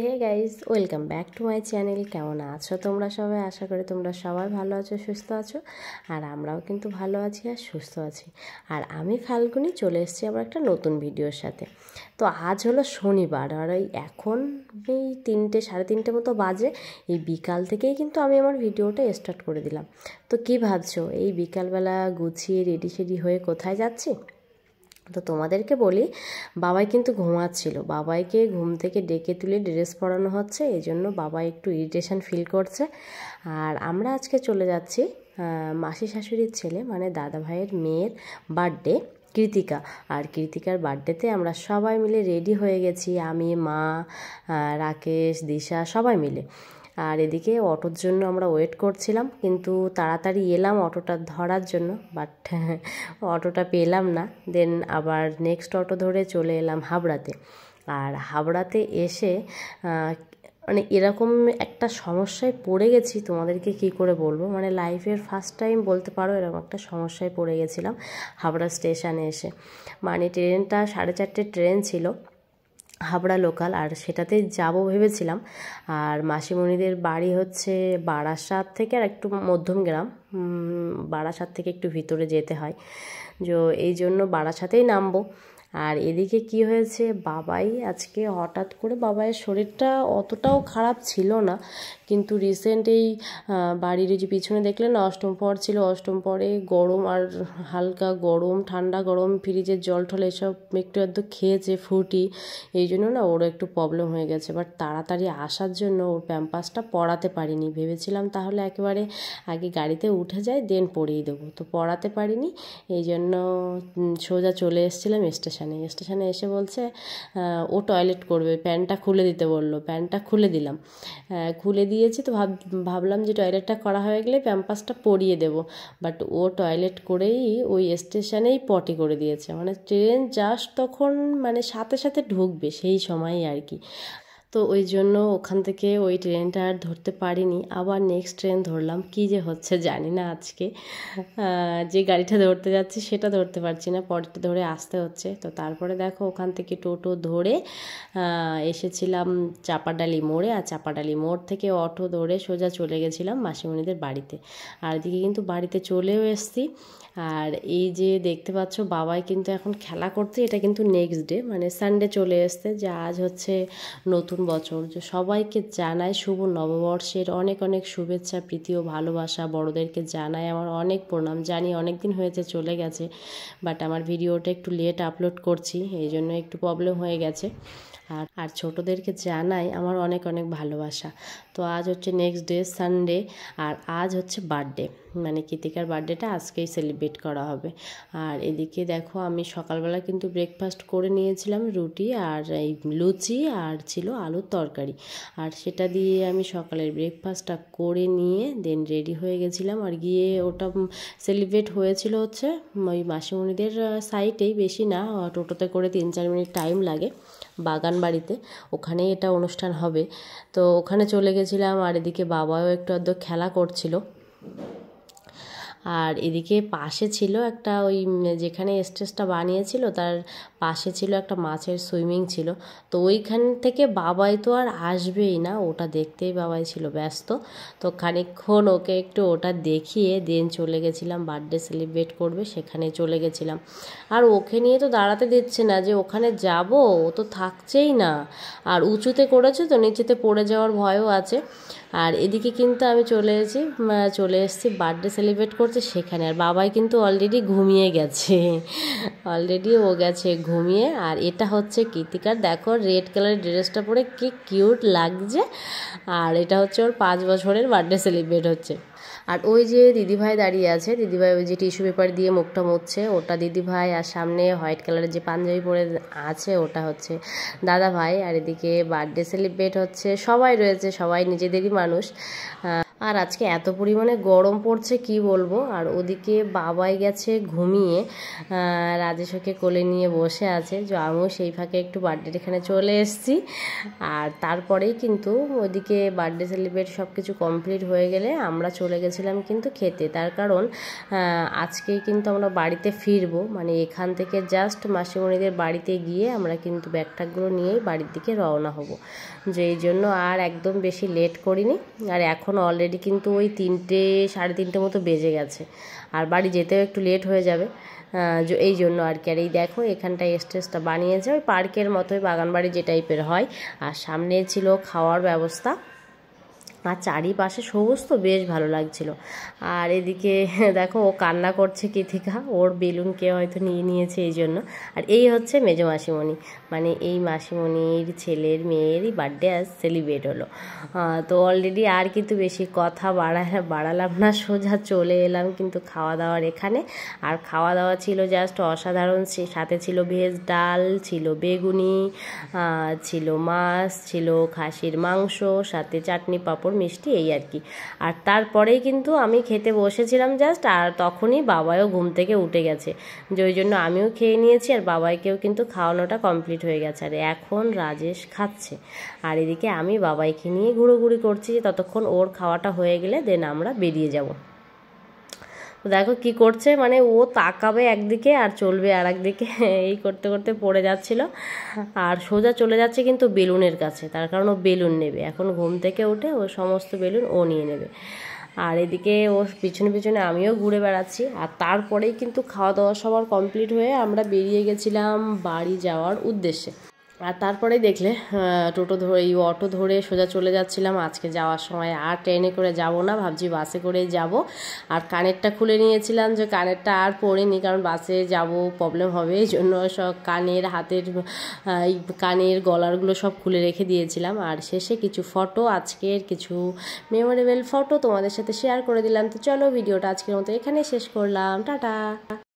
Hey guys, welcome back to my channel. কেমন আছো তোমরা সবাই? আশা করি তোমরা সবাই ভালো আছো, সুস্থ আছো। আর আমরাও কিন্তু ভালো আছি আর সুস্থ আছি। আর আমি ফাল্গুনি চলে এসেছি আবার একটা নতুন ভিডিওর সাথে। তো আজ হলো শনিবার, আর এখন এই 3টে সাড়ে 3টে মতো বাজে। এই বিকাল থেকেই কিন্তু আমি আমার ভিডিওটা স্টার্ট করে দিলাম। তো কী ভাবছো, এই বিকালবেলা গুছিয়ে রেডি সেডি হয়ে কোথায় যাচ্ছি? তো তোমাদেরকে বলি, বাবাই কিন্তু ঘুমাচ্ছিল। বাবাইকে ঘুম থেকে ডেকে তুলে ড্রেস পরানো হচ্ছে, এই জন্য বাবা একটু ইরিটেশন ফিল করছে। আর আমরা আজকে চলে যাচ্ছি মাসি শাশুড়ির ছেলে মানে দাদা ভাইয়ের মেয়ের বার্থডে, কৃতিকা। আর কৃতিকার বার্থডেতে আমরা সবাই মিলে রেডি হয়ে গেছি, আমি, মা, রাকেশ, দিশা সবাই মিলে। আর এদিকে অটোর জন্য আমরা ওয়েট করছিলাম, কিন্তু তাড়াতাড়ি এলাম অটোটা ধরার জন্য, বাট অটোটা পেলাম না। দেন আবার নেক্সট অটো ধরে চলে এলাম হাবড়াতে। আর হাবড়াতে এসে মানে এরকম একটা সমস্যায় পড়ে গেছি, তোমাদেরকে কি করে বলবো। মানে লাইফের ফার্স্ট টাইম বলতে পারো, এরকম একটা সমস্যায় পড়ে গেছিলাম হাবড়া স্টেশনে এসে। মানে ট্রেনটা 4:30 ট্রেন ছিল, হাবড়া লোকাল, আর সেটাতেই যাব ভেবেছিলাম। আর মাসিমণিদের বাড়ি হচ্ছে বারাসাত থেকে আর একটু মধ্যম গ্রাম, বারাসাত থেকে একটু ভিতরে যেতে হয়, এই জন্য বারাসাতেই নামবো। আর এদিকে কি হয়েছে, বাবাই আজকে হঠাৎ করে, বাবাইয়ের শরীরটা অতটাও খারাপ ছিল না, কিন্তু রিসেন্ট এই বাড়ির যে পিছনে দেখলেন না, অষ্টম প্রহর ছিল, অষ্টম প্রহরে গরম আর হালকা গরম ঠান্ডা গরম ফ্রিজের জল টল এসব একটু আধটু খেয়েছে ফুটি, এই জন্য না ওরও একটু প্রবলেম হয়ে গেছে। বাট তাড়াতাড়ি আসার জন্য ওর প্যাম্পাসটা পরাতে পারিনি, ভেবেছিলাম তাহলে একেবারে আগে গাড়িতে উঠে যায় দেন পরিয়ে দেবো, তো পরাতে পারিনি। এই জন্য সোজা চলে এসেছিলাম স্টেশনে এসে বলছে ও টয়লেট করবে, প্যান্টটা খুলে দিতে বললো, প্যান্টটা খুলে দিলাম, খুলে দিয়েছি। তো ভাবলাম যে টয়লেটটা করা হয়ে গেলে প্যাম্পাসটা পরিয়ে দেবো, বাট ও টয়লেট করেই ওই স্টেশনেই পটি করে দিয়েছে। মানে ট্রেন জাস্ট তখন মানে সাথে সাথে ঢুকবে সেই সময়ই আর কি। তো ওই জন্য ওখান থেকে ওই ট্রেনটা আর ধরতে পারিনি, আবার নেক্সট ট্রেন ধরলাম। কি যে হচ্ছে জানি না আজকে, যে গাড়িটা ধরতে যাচ্ছি সেটা ধরতে পারছি না, পরেরটা ধরে আসতে হচ্ছে। তো তারপরে দেখো ওখান থেকে টোটো ধরে এসেছিলাম চাপাডালি মোড়ে, আর চাপাডালি মোড় থেকে অটো ধরে সোজা চলে গেছিলাম মাসিমণিদের বাড়িতে। আর এদিকে কিন্তু বাড়িতে চলেও এসছি। আর এই যে দেখতে পাচ্ছ, বাবাই কিন্তু এখন খেলা করতে, এটা কিন্তু নেক্সট ডে মানে সানডে চলে এসছে, যে আজ হচ্ছে নতুন বছর। যে সবাইকে জানাই শুভ নববর্ষের অনেক অনেক শুভেচ্ছা, প্রীতি ও ভালোবাসা। বড়োদেরকে জানাই আমার অনেক প্রণাম। জানি অনেক দিন হয়েছে চলে গেছে, বাট আমার ভিডিওটা একটু লেট আপলোড করছি, এই জন্য একটু প্রবলেম হয়ে গেছে। আর ছোটোদেরকে জানাই আমার অনেক অনেক ভালোবাসা। তো আজ হচ্ছে নেক্সট ডে সানডে, আর আজ হচ্ছে বার্থডে, মানে কৃতিকার বার্থডেটা আজকেই সেলিব্রেট করা হবে। আর এদিকে দেখো আমি সকালবেলা কিন্তু ব্রেকফাস্ট করে নিয়েছিলাম, রুটি আর এই লুচি, আর ছিল আলুর তরকারি। আর সেটা দিয়ে আমি সকালের ব্রেকফাস্টটা করে নিয়ে দেন রেডি হয়ে গেছিলাম। আর গিয়ে ওটা সেলিব্রেট হয়েছিল হচ্ছে ওই মাসিমণিদের সাইটেই, বেশি না, টোটোতে করে 3-4 মিনিট টাইম লাগে, বাগান বাড়িতে, ওখানেই এটা অনুষ্ঠান হবে। তো ওখানে চলে গেছিলাম। আর এদিকে বাবাও একটু আধটু খেলা করছিল। আর এদিকে পাশে ছিল একটা, ওই যেখানে স্টেজটা বানিয়েছিল তার পাশে ছিল একটা মাছের সুইমিং ছিল। তো ওইখান থেকে বাবাই তো আর আসবেই না, ওটা দেখতেই বাবাই ছিল ব্যস্ত। তো খানিকক্ষণ ওকে একটু ওটা দেখিয়ে দেন চলে গেছিলাম, বার্থডে সেলিব্রেট করবে সেখানে চলে গেছিলাম। আর ওকে নিয়ে তো দাঁড়াতে দিচ্ছে না, যে ওখানে যাব, ও তো থাকছেই না। আর উঁচুতে করেছে তো, নিচেতে পড়ে যাওয়ার ভয়ও আছে। আর এদিকে কিন্তু আমি চলে এসেছি বার্থডে সেলিব্রেট করতে সেখানে। আর বাবাই কিন্তু অলরেডি ঘুমিয়ে গেছে, অলরেডি ও গেছে ঘুমিয়ে। আর এটা হচ্ছে কৃতিকার, দেখো রেড কালারের ড্রেসটা পরে কি কিউট লাগছে। আর এটা হচ্ছে ওর 5 বছরের বার্থডে সেলিব্রেট হচ্ছে। আর ওই যে দিদিভাই দাঁড়িয়ে আছে, দিদিভাই ওই যে টিস্যু পেপার দিয়ে মুখটা মুছছে, ওটা দিদিভাই। আর সামনে হোয়াইট কালারের যে পাঞ্জাবি পরে আছে ওটা হচ্ছে দাদা ভাই। আর এদিকে বার্থডে সেলিব্রেট হচ্ছে, সবাই রয়েছে, সবাই নিজেদেরই মানুষ। আর আজকে এত পরিমাণে গরম পড়ছে কি বলবো। আর ওদিকে বাবাই গেছে ঘুমিয়ে, রাজেশকে কোলে নিয়ে বসে বসে আছে, যে আমিও সেই ফাঁকে একটু বার্থডের এখানে চলে এসেছি। আর তারপরেই কিন্তু ওইদিকে বার্থডে সেলিব্রেট সব কিছু কমপ্লিট হয়ে গেলে আমরা চলে গেছিলাম কিন্তু খেতে। তার কারণ আজকেই কিন্তু আমরা বাড়িতে ফিরবো, মানে এখান থেকে জাস্ট মাসিমণিদের বাড়িতে গিয়ে আমরা কিন্তু ব্যাগটাগুলো নিয়েই বাড়ির দিকে রওনা হব। যে এই জন্য আর একদম বেশি লেট করিনি। আর এখন অলরেডি কিন্তু ওই 3টে সাড়ে 3টে মতো বেজে গেছে, আর বাড়ি যেতেও একটু লেট হয়ে যাবে। এই জন্য আর কি। আর এই দেখো এখানটায় স্টেজটা বানিয়েছে ওই পার্কের মতোই, বাগানবাড়ি যে টাইপের হয়। আর সামনে ছিল খাওয়ার ব্যবস্থা, আর চারিপাশে সবুজ তো বেশ ভালো লাগছিল। আর এদিকে দেখো ও কান্না করছে কৃতিকা, ওর বেলুন কে হয়তো নিয়ে নিয়েছে এই জন্য। আর এই হচ্ছে মেজো মাসিমণি, মানে এই মাসিমণির ছেলের মেয়েরই বার্থডে আজ সেলিব্রেট হলো। তো অলরেডি আর কিন্তু বেশি কথা বাড়ালাম না, সোজা চলে এলাম কিন্তু খাওয়া দাওয়ার এখানে। আর খাওয়া দাওয়া ছিল জাস্ট অসাধারণ। সাথে ছিল ভেজ ডাল, ছিল বেগুনি, ছিল মাছ, ছিল খাসির মাংস, সাথে চাটনি পাঁপড় মিষ্টি, এই আর কি। আর তারপরেই কিন্তু আমি খেতে বসেছিলাম জাস্ট, আর তখনই বাবাও ঘুম থেকে উঠে গেছে, যে ওই জন্য আমিও খেয়ে নিয়েছি আর বাবাইকেও কিন্তু খাওয়ানোটা কমপ্লিট হয়ে গেছে। আর এখন রাজেশ খাচ্ছে, আর এদিকে আমি বাবাইকে নিয়ে ঘুরোঘুরি করছি, যে ততক্ষণ ওর খাওয়াটা হয়ে গেলে দেন আমরা বেরিয়ে যাব। দেখো কি করছে, মানে ও তাকাবে একদিকে আর চলবে আর একদিকে, এই করতে করতে পড়ে যাচ্ছিল। আর সোজা চলে যাচ্ছে কিন্তু বেলুনের কাছে, তার কারণ ও বেলুন নেবে। এখন ঘুম থেকে উঠে ও সমস্ত বেলুন ও নিয়ে নেবে। আর এদিকে ও পিছনে পিছনে আমিও ঘুরে বেড়াচ্ছি। আর তারপরেই কিন্তু খাওয়া দাওয়া সবার কমপ্লিট হয়ে আমরা বেরিয়ে গেছিলাম বাড়ি যাওয়ার উদ্দেশ্যে। আর তারপরেই দেখলে অটো ধরে সোজা চলে যাচ্ছিলাম। আজকে যাওয়ার সময় আর ট্রেনে করে যাব না, ভাবছি বাসে করেই যাব। আর কানেরটা খুলে নিয়েছিলাম, যে কানেরটা আর পরিনি, কারণ বাসে যাব প্রবলেম হবে, এই জন্য সব কানের, হাতের, এই কানের গলারগুলো সব খুলে রেখে দিয়েছিলাম। আর শেষে কিছু ফটো, আজকের কিছু মেমোরেবল ফটো তোমাদের সাথে শেয়ার করে দিলাম। তো চলো ভিডিওটা আজকের মতো এখানে শেষ করলাম, টাটা।